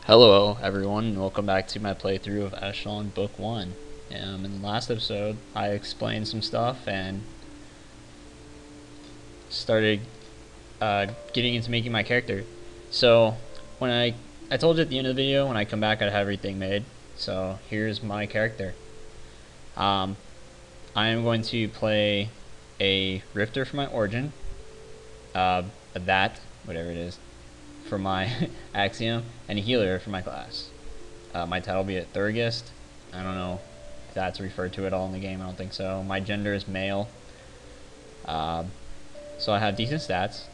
Hello everyone, and welcome back to my playthrough of Eschalon Book 1. In the last episode, I explained some stuff and started getting into making my character. So, when I told you at the end of the video, when I come back I'd have everything made. So, here's my character. I am going to play a Rifter for my origin, whatever it is, for my axiom, and a healer for my class. My title will be a Thurgist. I don't know if that's referred to at all in the game. I don't think so. My gender is male. So I have decent stats.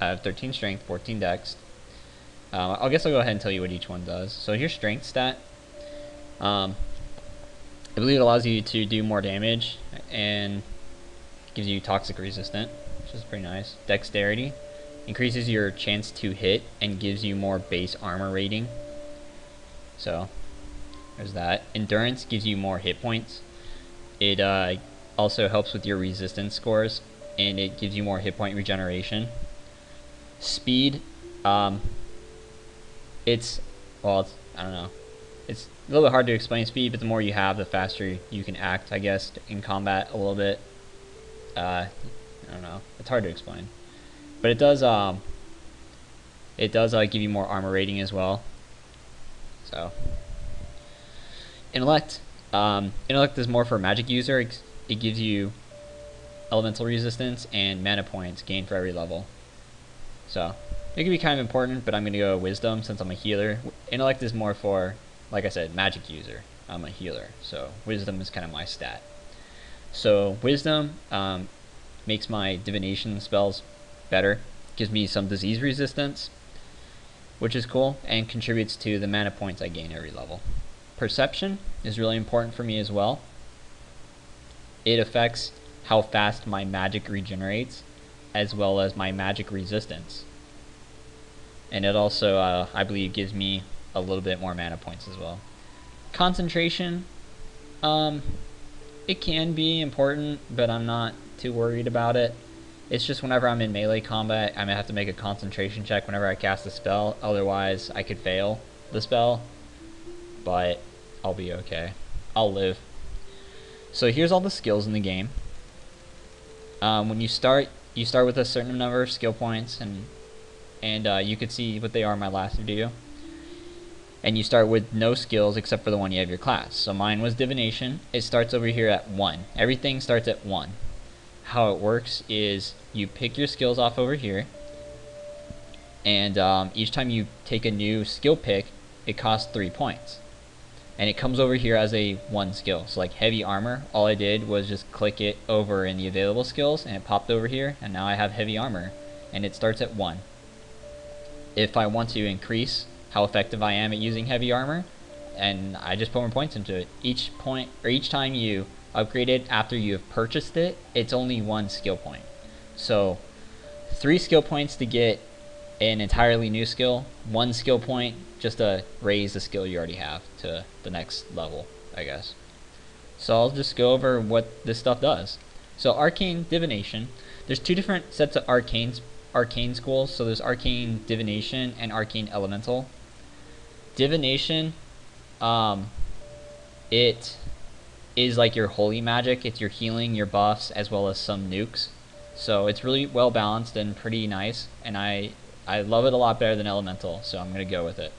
I have 13 strength, 14 dex. I guess I'll go ahead and tell you what each one does. So here's strength stat. I believe it allows you to do more damage and gives you toxic resistant, which is pretty nice. Dexterity increases your chance to hit and gives you more base armor rating. So there's that. Endurance gives you more hit points. It also helps with your resistance scores, and it gives you more hit point regeneration. Speed, I don't know. It's a little bit hard to explain speed, but the more you have, the faster you can act, I guess, in combat a little bit. I don't know. It's hard to explain. But it does give you more armor rating as well. So intellect is more for a magic user. It gives you elemental resistance and mana points gained for every level. So it can be kind of important, but I'm gonna go wisdom since I'm a healer. Intellect is more for, like I said, magic user. I'm a healer, so wisdom is kind of my stat. So wisdom makes my divination spells better, gives me some disease resistance, which is cool, and contributes to the mana points I gain every level. Perception is really important for me as well. It affects how fast my magic regenerates, as well as my magic resistance. And it also, I believe, gives me a little bit more mana points as well. Concentration, it can be important, but I'm not too worried about it. It's just whenever I'm in melee combat, I'm going to have to make a concentration check whenever I cast a spell. Otherwise, I could fail the spell. But I'll be okay. I'll live. So here's all the skills in the game. When you start with a certain number of skill points, and you could see what they are in my last video. And you start with no skills except for the one you have your class. So mine was divination. It starts over here at 1. Everything starts at 1. How it works is you pick your skills off over here, and each time you take a new skill pick, it costs 3 points, and it comes over here as a 1 skill. So like heavy armor, all I did was just click it over in the available skills, and it popped over here, and now I have heavy armor, and it starts at 1. If I want to increase how effective I am at using heavy armor, and I just put more points into it. Each time you upgrade it after you have purchased it, it's only 1 skill point. So 3 skill points to get an entirely new skill, 1 skill point just to raise the skill you already have to the next level, I guess. So I'll just go over what this stuff does. So arcane divination, there's 2 different sets of arcane schools. So there's arcane divination and arcane elemental. Divination, it is like your holy magic. It's your healing, your buffs, as well as some nukes. So it's really well balanced and pretty nice, and I love it a lot better than elemental, so I'm gonna go with it.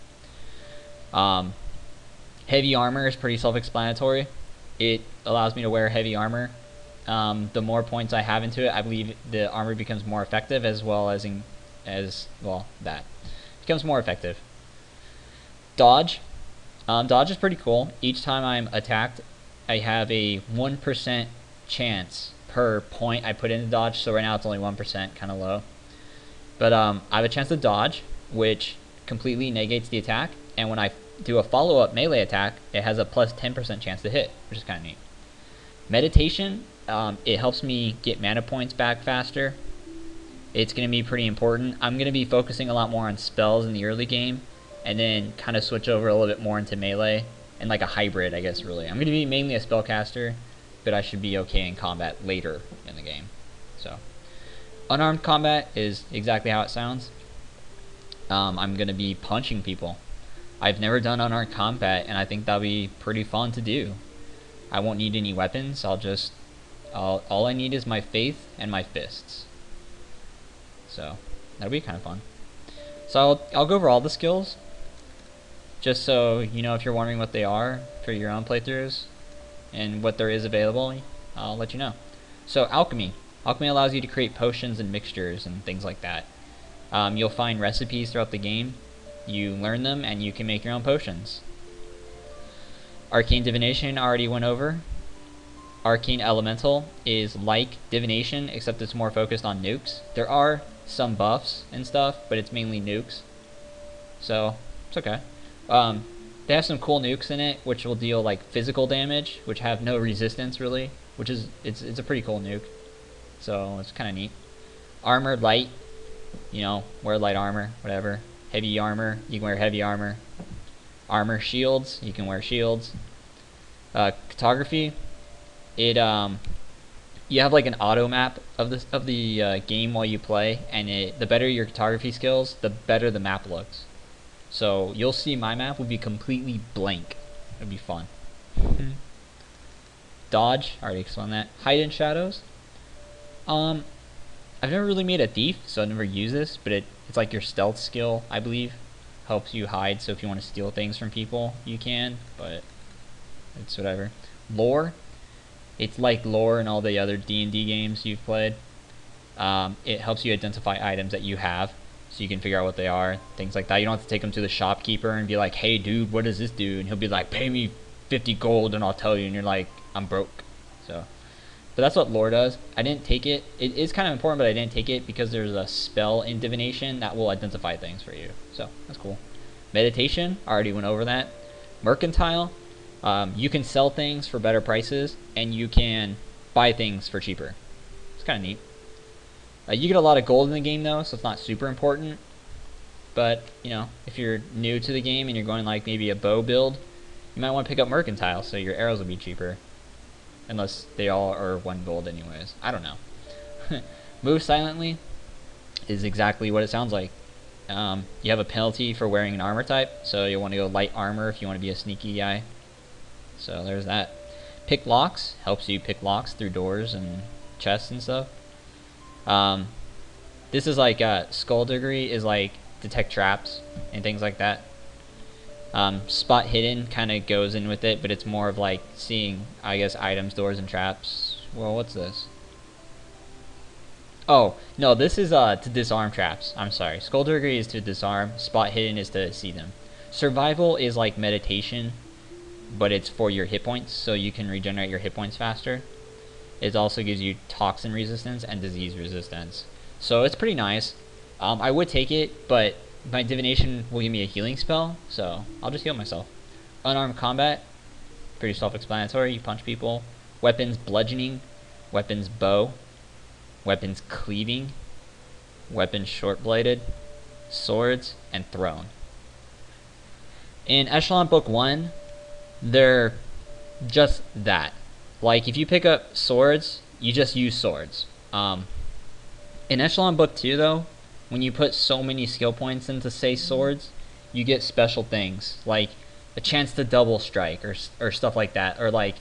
Heavy armor is pretty self-explanatory. It allows me to wear heavy armor. The more points I have into it, I believe the armor becomes more effective, as well as that becomes more effective. Dodge, dodge is pretty cool. Each time I'm attacked, I have a 1% chance per point I put into dodge. So right now it's only 1%, kind of low. But I have a chance to dodge, which completely negates the attack. And when I do a follow-up melee attack, it has a plus 10% chance to hit, which is kind of neat. Meditation, it helps me get mana points back faster. It's going to be pretty important. I'm going to be focusing a lot more on spells in the early game, and then kind of switch over a little bit more into melee. And like a hybrid, I guess, really. I'm going to be mainly a spellcaster, but I should be okay in combat later in the game. So, unarmed combat is exactly how it sounds. I'm going to be punching people. I've never done unarmed combat, and I think that'll be pretty fun to do. I won't need any weapons. All I need is my faith and my fists. So that'll be kind of fun. So I'll go over all the skills, just so you know if you're wondering what they are for your own playthroughs and what there is available. I'll let you know. So alchemy. Alchemy allows you to create potions and mixtures and things like that. You'll find recipes throughout the game. You learn them and you can make your own potions. Arcane divination, I already went over. Arcane elemental is like divination, except it's more focused on nukes. There are some buffs and stuff, but it's mainly nukes, so it's okay. They have some cool nukes in it, which will deal like physical damage, which have no resistance really, which is it's a pretty cool nuke. So it's kind of neat. Armor light, you know, wear light armor, whatever. Heavy armor, you can wear heavy armor. Armor shields, you can wear shields. Cartography, it you have like an auto map of the game while you play, and the better your cartography skills, the better the map looks. So you'll see my map will be completely blank. It'll be fun. Dodge, I already explained that. Hide in shadows. I've never really made a thief, so I've never used this, but it's like your stealth skill, I believe. Helps you hide, so if you want to steal things from people, you can, but it's whatever. Lore. It's like lore in all the other D&D games you've played. It helps you identify items that you have, so you can figure out what they are, things like that. You don't have to take them to the shopkeeper and be like, hey dude, what does this do? And he'll be like, pay me 50 gold and I'll tell you, and you're like, I'm broke. So, but that's what lore does. I didn't take it. It is kind of important, but I didn't take it because there's a spell in divination that will identify things for you. So that's cool. Meditation, I already went over that. Mercantile, you can sell things for better prices, and you can buy things for cheaper. It's kind of neat. You get a lot of gold in the game though, so it's not super important. But, you know, if you're new to the game and you're going like maybe a bow build, you might want to pick up Mercantile, so your arrows will be cheaper. Unless they all are 1 gold anyways. I don't know. Move silently is exactly what it sounds like. You have a penalty for wearing an armor type, so you'll want to go light armor if you want to be a sneaky guy. So there's that. Pick locks helps you pick locks through doors and chests and stuff. This is like skullduggery is like detect traps and things like that. Spot hidden kind of goes in with it, but it's more of like seeing, I guess, items, doors, and traps. Well, what's this? Oh, no, this is to disarm traps. I'm sorry. Skullduggery is to disarm. Spot hidden is to see them. Survival is like meditation, but it's for your hit points, so you can regenerate your hit points faster. It also gives you toxin resistance and disease resistance. So it's pretty nice. I would take it, but my divination will give me a healing spell, so I'll just heal myself. Unarmed combat, pretty self-explanatory. You punch people. Weapons bludgeoning, weapons bow, weapons cleaving, weapons short-bladed, swords, and thrown. In Eschalon Book 1, they're just that. Like, if you pick up swords, you just use swords. In Eschalon Book 2, though, when you put so many skill points into, say, swords, you get special things, like a chance to double strike, or stuff like that, or like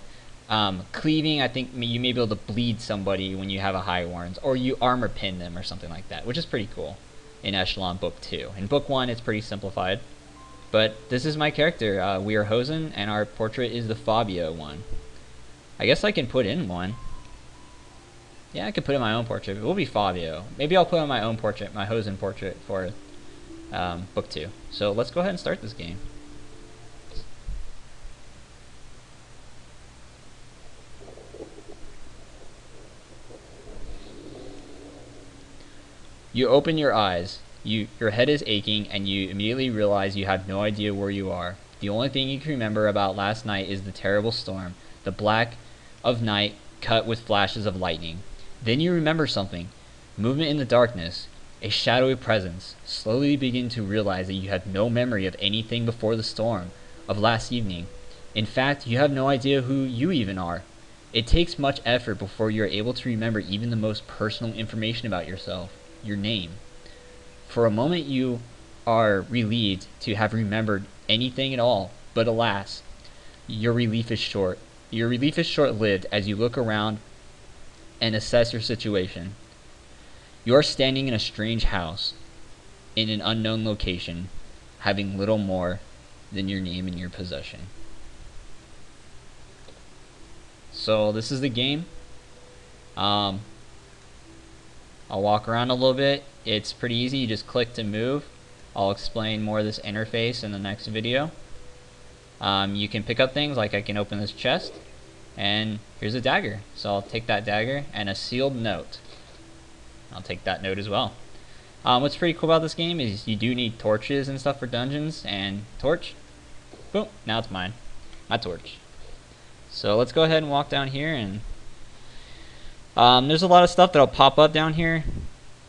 cleaving. I think you may be able to bleed somebody when you have a high warrens, or you armor pin them or something like that, which is pretty cool in Eschalon Book 2. In Book 1, it's pretty simplified, but this is my character. We are Hosen, and our portrait is the Fabio one. I guess I can put in one. Yeah, I could put in my own portrait. It will be Fabio. Maybe I'll put in my own portrait, my Hosen portrait for Book 2. So let's go ahead and start this game. You open your eyes. Your head is aching, and you immediately realize you have no idea where you are. The only thing you can remember about last night is the terrible storm, the black of night cut with flashes of lightning. Then you remember something. Movement in the darkness, a shadowy presence. Slowly begin to realize that you have no memory of anything before the storm, of last evening. In fact, you have no idea who you even are. It takes much effort before you are able to remember even the most personal information about yourself, your name. For a moment you are relieved to have remembered anything at all, but alas, your relief is short. Your relief is short-lived as you look around and assess your situation. You are standing in a strange house, in an unknown location, having little more than your name in your possession. So this is the game. I'll walk around a little bit. It's pretty easy. You just click to move. I'll explain more of this interface in the next video. You can pick up things, like I can open this chest, and here's a dagger. So I'll take that dagger, and a sealed note. I'll take that note as well. What's pretty cool about this game is you do need torches and stuff for dungeons, and torch, boom, now it's mine. My torch. So let's go ahead and walk down here, and there's a lot of stuff that'll pop up down here.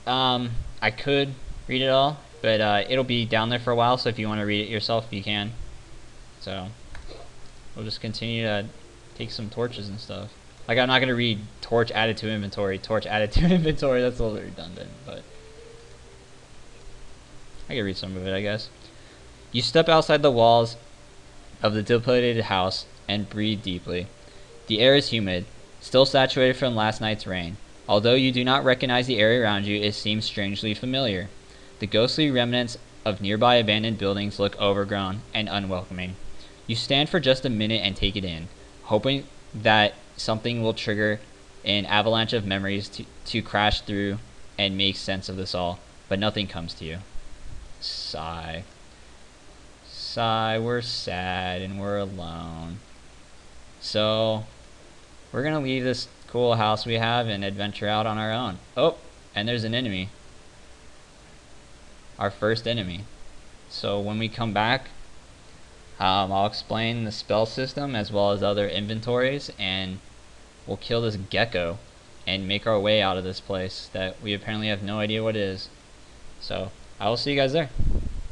I could read it all, but it'll be down there for a while, so if you want to read it yourself, you can. So we'll just continue to take some torches and stuff. Like, I'm not going to read torch added to inventory, torch added to inventory. That's a little bit redundant, but I can read some of it, I guess. You step outside the walls of the dilapidated house and breathe deeply. The air is humid, still saturated from last night's rain. Although you do not recognize the area around you, it seems strangely familiar. The ghostly remnants of nearby abandoned buildings look overgrown and unwelcoming. You stand for just a minute and take it in, hoping that something will trigger an avalanche of memories to crash through and make sense of this all, but nothing comes to you. Sigh. Sigh, we're sad and we're alone. So we're gonna leave this cool house we have and adventure out on our own. Oh, and there's an enemy. Our first enemy. So when we come back, I'll explain the spell system as well as other inventories, and we'll kill this gecko and make our way out of this place that we apparently have no idea what it is. So I will see you guys there.